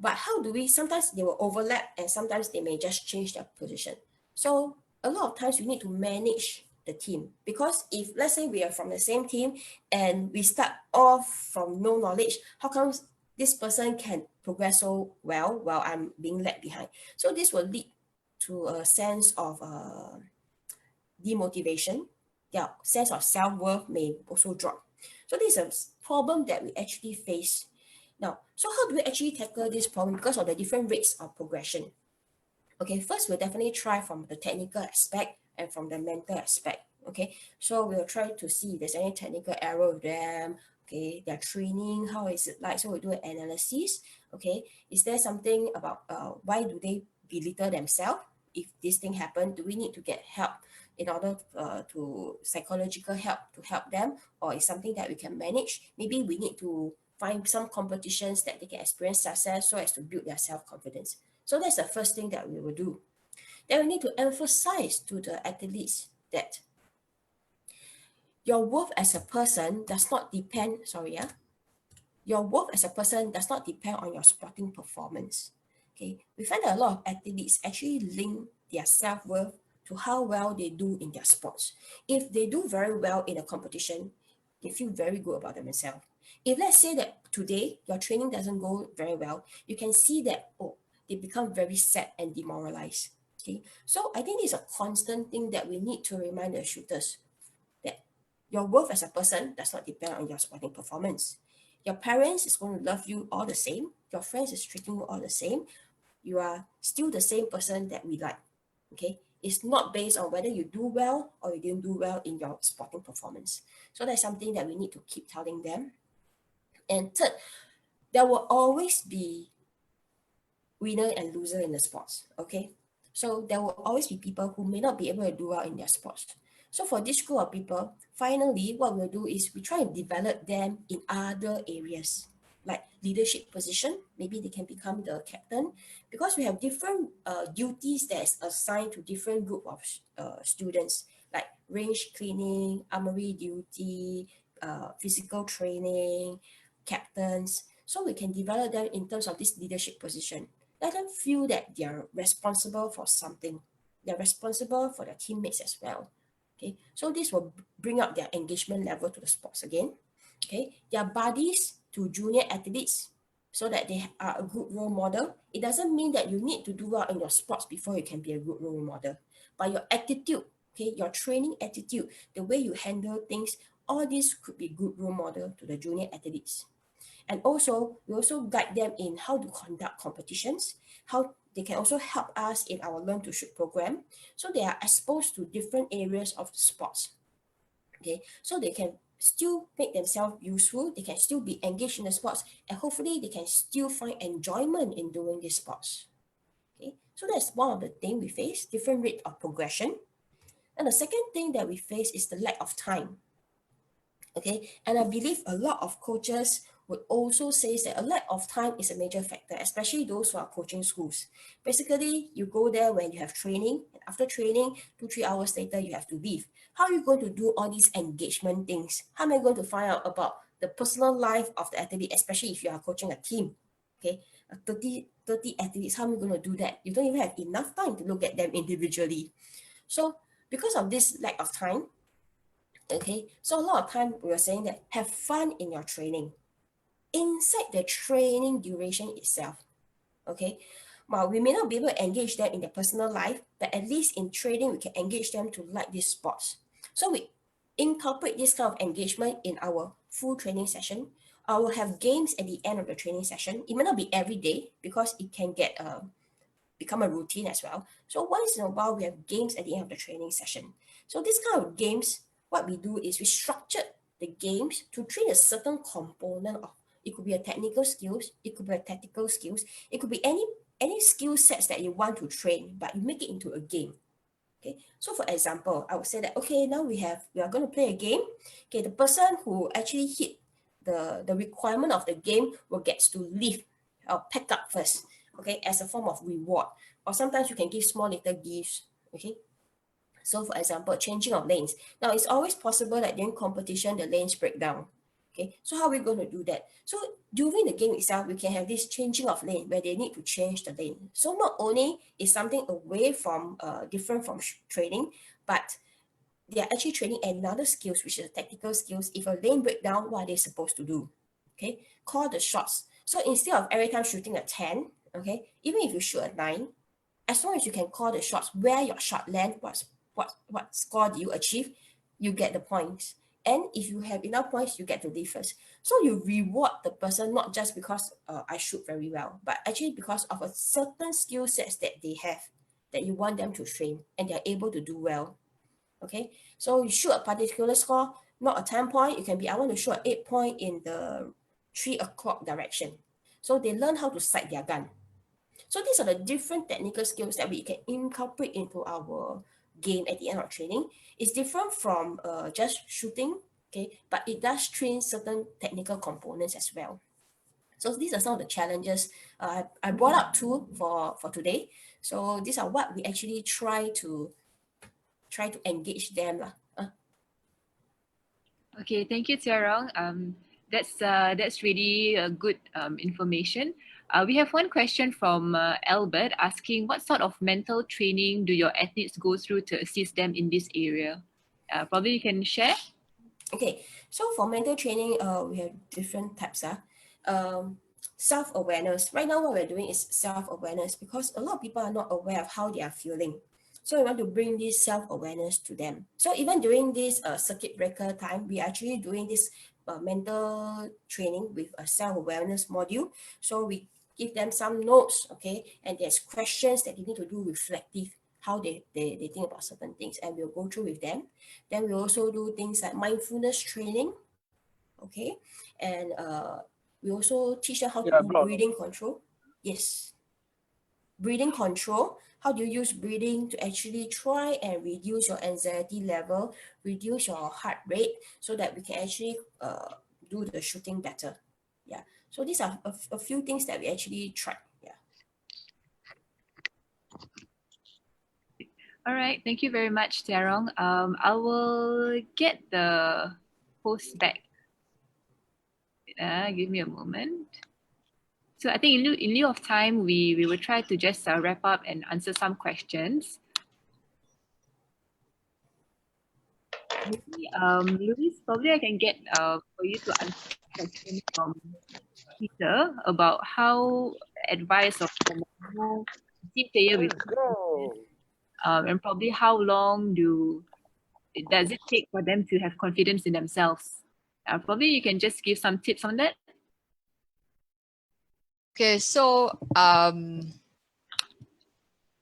how do we, sometimes they will overlap and sometimes they may just change their position. So a lot of times we need to manage the team, because if let's say we are from the same team and we start off from no knowledge, how come this person can progress so well while I'm being led behind? So this will lead to a sense of demotivation. Their sense of self-worth may also drop. So this is a problem that we actually face now. So how do we actually tackle this problem because of the different rates of progression? Okay, first we'll definitely try from the technical aspect and from the mental aspect. Okay, so we'll try to see if there's any technical error with them. Okay, their training, how is it like? So we'll do an analysis. Okay, is there something about why do they belittle themselves? If this thing happened, do we need to get help in order to psychological help to help them, or is something that we can manage? Maybe we need to find some competitions that they can experience success so as to build their self-confidence. So that's the first thing that we will do. Then we need to emphasize to the athletes that your worth as a person does not depend, your worth as a person does not depend on your sporting performance. Okay, we find that a lot of athletes actually link their self-worth to how well they do in their sports. If they do very well in a competition, they feel very good about themselves. If let's say that today your training doesn't go very well, you can see that, oh, they become very sad and demoralized. Okay, so I think it's a constant thing that we need to remind the shooters that your worth as a person does not depend on your sporting performance. Your parents is going to love you all the same. Your friends is treating you all the same. You are still the same person that we like. Okay, it's not based on whether you do well or you didn't do well in your sporting performance. So that's something that we need to keep telling them. And third, there will always be winner and loser in the sports. Okay, so there will always be people who may not be able to do well in their sports. So for this group of people, finally, what we'll do is we try and develop them in other areas, like leadership position. Maybe they can become the captain, because we have different duties that's assigned to different group of students, like range cleaning, armory duty, physical training, captains. So we can develop them in terms of this leadership position. Let them feel that they are responsible for something. They're responsible for their teammates as well. Okay, so this will bring up their engagement level to the sports again. Okay, their buddies to junior athletes so that they are a good role model. It doesn't mean that you need to do well in your sports before you can be a good role model, but your attitude, okay, your training attitude, the way you handle things, all this could be good role model to the junior athletes. And also, we also guide them in how to conduct competitions, how they can also help us in our Learn to Shoot program. So they are exposed to different areas of sports. Okay, so they can still make themselves useful, they can still be engaged in the sports, and hopefully they can still find enjoyment in doing these sports. Okay, so that's one of the things we face, different rate of progression. And the second thing that we face is the lack of time. Okay, and I believe a lot of coaches would also say that a lack of time is a major factor, especially those who are coaching schools. Basically, you go there when you have training, and after training, 2-3 hours later, you have to leave. How are you going to do all these engagement things? How am I going to find out about the personal life of the athlete, especially if you are coaching a team? Okay, 30 athletes, how am I going to do that? You don't even have enough time to look at them individually. So because of this lack of time, okay, so a lot of time we are saying that have fun in your training. Inside the training duration itself, Okay, well, we may not be able to engage them in their personal life, but at least in training, we can engage them to like these sports. So we incorporate this kind of engagement in our full training session. I will have games at the end of the training session. It may not be every day because it can get become a routine as well. So once in a while, we have games at the end of the training session. So this kind of games, what we do is we structure the games to train a certain component of. It could be a technical skills, it could be a tactical skills, it could be any skill sets that you want to train, but you make it into a game. Okay, so for example, I would say that okay, now we are going to play a game. Okay, the person who actually hit the requirement of the game will gets to leave or pack up first. Okay, as a form of reward, or sometimes you can give small little gifts. Okay, so for example, changing of lanes. Now it's always possible that during competition the lanes break down. Okay, so how are we going to do that? So during the game itself, we can have this changing of lane where they need to change the lane. So not only is something away from different from training, but they are actually training another skills, which is tactical skills. If a lane break down, what are they supposed to do? Okay, call the shots. So instead of every time shooting a 10, okay, even if you shoot a 9, as long as you can call the shots where your shot land, what score do you achieve, you get the points. And if you have enough points, you get to leave first. So you reward the person not just because I shoot very well, but actually because of a certain skill sets that they have that you want them to train and they're able to do well. Okay, so you shoot a particular score, not a 10 point. It can be I want to shoot an 8 point in the 3 o'clock direction. So they learn how to sight their gun. So these are the different technical skills that we can incorporate into our game at the end of training. It's different from just shooting, okay, but it does train certain technical components as well. So these are some of the challenges I brought up two for today. So these are what we actually try to engage them lah. Okay, thank you, Rong. That's really good information. We have one question from Albert asking, what sort of mental training do your athletes go through to assist them in this area? Probably you can share. Okay, so for mental training, we have different types. Self-awareness. Right now, what we're doing is self-awareness because a lot of people are not aware of how they are feeling. So we want to bring this self-awareness to them. So even during this circuit breaker time, we are actually doing this mental training with a self-awareness module. So we give them some notes, okay, and there's questions that they need to do reflective, how they think about certain things, and we'll go through with them. Then we also do things like mindfulness training, okay, and we also teach them how to do breathing control. Yes, breathing control. How do you use breathing to actually try and reduce your anxiety level, reduce your heart rate, so that we can actually do the shooting better. Yeah. So these are a few things that we actually try. Yeah. All right, thank you very much, Rong. I will get the post back. Give me a moment. So I think in lieu of time, we will try to just wrap up and answer some questions. Maybe, Louise, probably I can get for you to answer a question from Peter about how advice of a team player with and probably how long does it take for them to have confidence in themselves? Probably you can just give some tips on that. Okay, so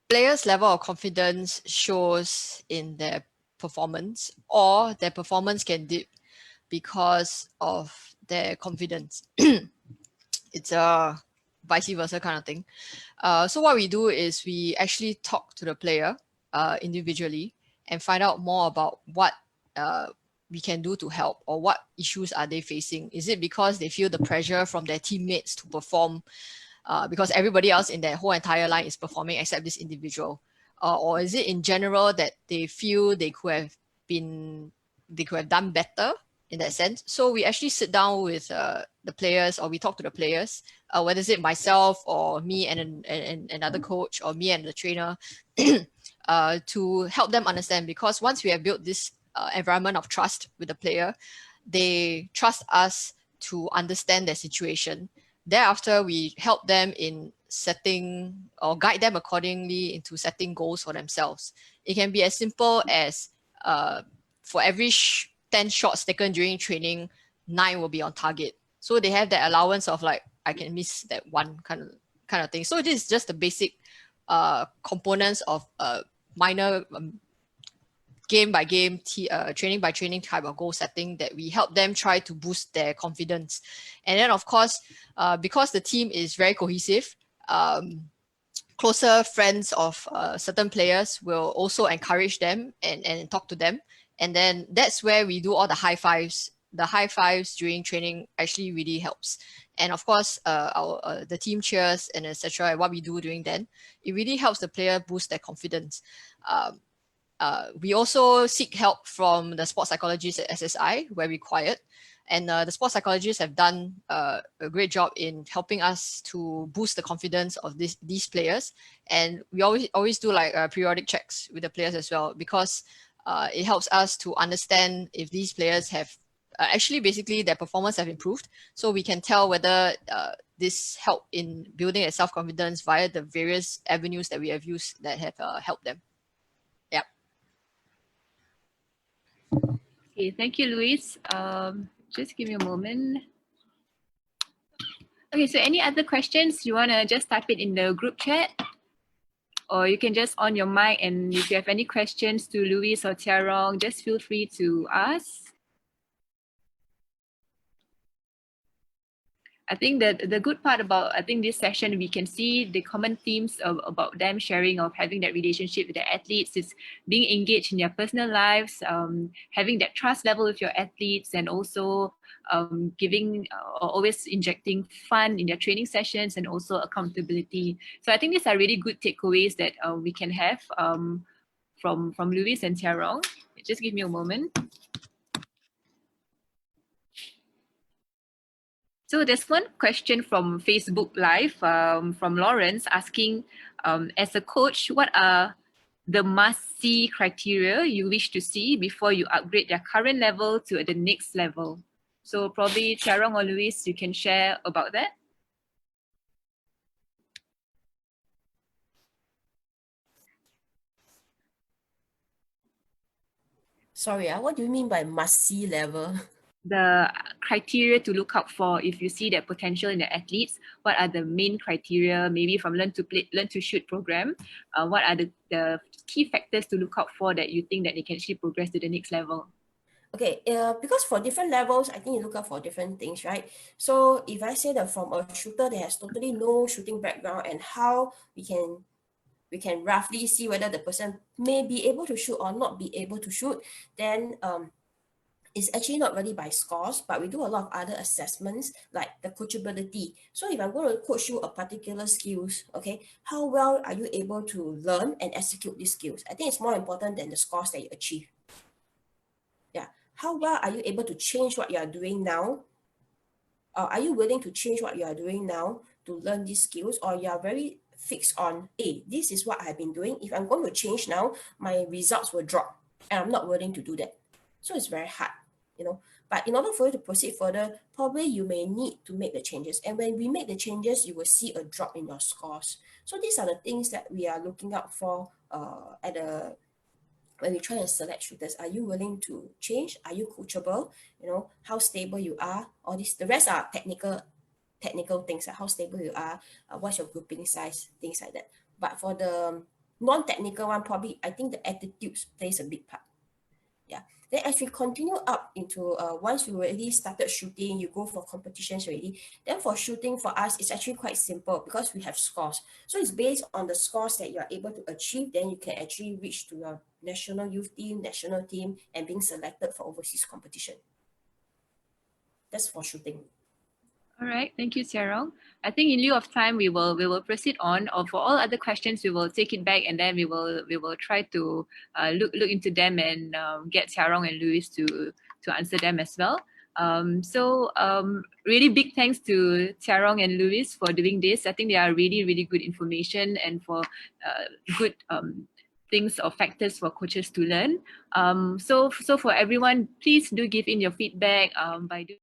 players' level of confidence shows in their performance, or their performance can dip because of their confidence. It's a vice versa kind of thing. So what we do is we actually talk to the player individually and find out more about what we can do to help, or what issues are they facing. Is it because they feel the pressure from their teammates to perform because everybody else in their whole entire line is performing except this individual? Or is it in general that they feel they could have done better in that sense? So we actually sit down with the players, or we talk to the players, whether it's myself or me and another coach, or me and the trainer, to help them understand. Because once we have built this environment of trust with the player, they trust us to understand their situation, thereafter, we help them in setting or guide them accordingly into setting goals for themselves. It can be as simple as for every 10 shots taken during training, 9 will be on target. So they have that allowance of like, I can miss that one kind of thing. So this is just the basic components of minor game by game, training by training type of goal setting that we help them try to boost their confidence. And then of course, because the team is very cohesive, closer friends of certain players will also encourage them and talk to them. And then that's where we do all the high fives. The high fives during training actually really helps. And of course, the team cheers and etc. And what we do during then, it really helps the player boost their confidence. We also seek help from the sports psychologists at SSI where required. And the sports psychologists have done a great job in helping us to boost the confidence of these players. And we always do like periodic checks with the players as well, because it helps us to understand if these players have actually basically their performance have improved. So we can tell whether this help in building their self-confidence via the various avenues that we have used that have helped them. Yeah. Okay, thank you, Louise. Just give me a moment. Okay, so any other questions? You want to just type it in the group chat? Or you can just on your mic, and if you have any questions to Louise or Rong, just feel free to ask. I think that the good part about this session, we can see the common themes about them sharing of having that relationship with the athletes is being engaged in their personal lives, having that trust level with your athletes, and also giving or always injecting fun in their training sessions, and also accountability. So I think these are really good takeaways that we can have from Louise and Rong. Just give me a moment. So there's one question from Facebook Live from Lawrence asking, as a coach, what are the must-see criteria you wish to see before you upgrade their current level to the next level? So probably Rong or Louise, you can share about that. Sorry, what do you mean by must-see level? The criteria to look out for if you see that potential in the athletes. What are the main criteria, maybe from learn to shoot program? What are the key factors to look out for that you think that they can actually progress to the next level? Okay, because for different levels, I think you look out for different things, right? So if I say that from a shooter that has totally no shooting background, and how we can roughly see whether the person may be able to shoot or not be able to shoot, then it's actually not really by scores, but we do a lot of other assessments like the coachability. So if I'm going to coach you a particular skills, okay, how well are you able to learn and execute these skills? I think it's more important than the scores that you achieve. Yeah. How well are you able to change what you are doing now? Are you willing to change what you are doing now to learn these skills, or you are very fixed on, hey, this is what I've been doing. If I'm going to change now, my results will drop, and I'm not willing to do that. So it's very hard, But in order for you to proceed further, probably you may need to make the changes. And when we make the changes, you will see a drop in your scores. So these are the things that we are looking out for when we try to select shooters. Are you willing to change? Are you coachable? How stable you are. All this. The rest are technical things, like how stable you are, what's your grouping size, things like that. But for the non-technical one, probably I think the attitude plays a big part. Yeah. Then as we continue up into once you already started shooting, you go for competitions already. Then for shooting for us, it's actually quite simple because we have scores. So it's based on the scores that you are able to achieve. Then you can actually reach to your national youth team, national team, and being selected for overseas competition. That's for shooting. All right, thank you, Rong. I think in lieu of time, we will proceed on. Or for all other questions, we will take it back, and then we will try to look into them and get Rong and Louise to answer them as well. So really big thanks to Rong and Louise for doing this. I think they are really good information, and for good things or factors for coaches to learn. So for everyone, please do give in your feedback by doing